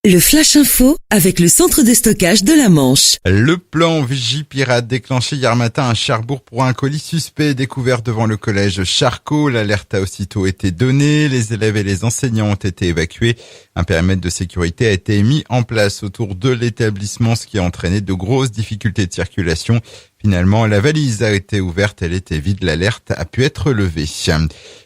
Le Flash Info avec le centre de stockage de la Manche. Le plan Vigipirate déclenché hier matin à Cherbourg pour un colis suspect découvert devant le collège Charcot. L'alerte a aussitôt été donnée. Les élèves et les enseignants ont été évacués. Un périmètre de sécurité a été mis en place autour de l'établissement, ce qui a entraîné de grosses difficultés de circulation. Finalement, la valise a été ouverte, elle était vide, l'alerte a pu être levée.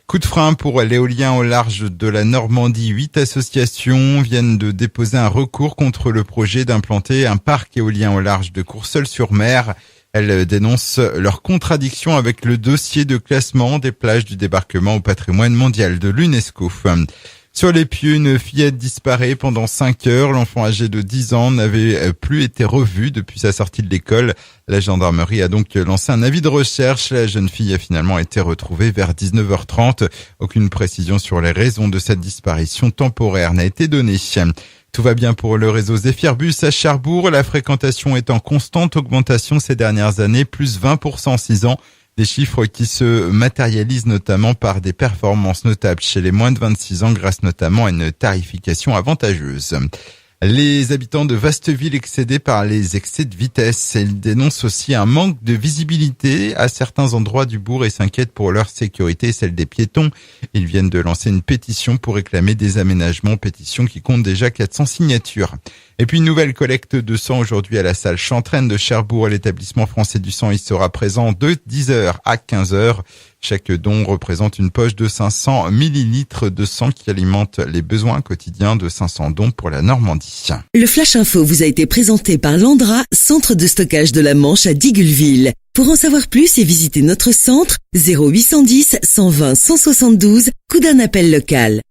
Coup de frein pour l'éolien au large de la Normandie. 8 associations viennent de déposer un recours contre le projet d'implanter un parc éolien au large de Courseulles-sur-Mer. Elles dénoncent leur contradiction avec le dossier de classement des plages du débarquement au patrimoine mondial de l'UNESCO. Sur les pieux, une fillette disparaît pendant 5 heures. L'enfant âgé de 10 ans n'avait plus été revu depuis sa sortie de l'école. La gendarmerie a donc lancé un avis de recherche. La jeune fille a finalement été retrouvée vers 19h30. Aucune précision sur les raisons de cette disparition temporaire n'a été donnée. Tout va bien pour le réseau Zéphirbus à Cherbourg. La fréquentation est en constante augmentation ces dernières années, plus 20% en 6 ans. Des chiffres qui se matérialisent notamment par des performances notables chez les moins de 26 ans grâce notamment à une tarification avantageuse. Les habitants de Vasteville excédés par les excès de vitesse. Ils dénoncent aussi un manque de visibilité à certains endroits du bourg et s'inquiètent pour leur sécurité et celle des piétons. Ils viennent de lancer une pétition pour réclamer des aménagements, pétition qui compte déjà 400 signatures. Et puis une nouvelle collecte de sang aujourd'hui à la salle Chantraine de Cherbourg. L'établissement français du sang y sera présent de 10h à 15h. Chaque don représente une poche de 500 millilitres de sang qui alimente les besoins quotidiens de 500 dons pour la Normandie. Le Flash Info vous a été présenté par Landra, centre de stockage de la Manche à Digoulville. Pour en savoir plus et visiter notre centre, 0810 120 172, coup d'un appel local.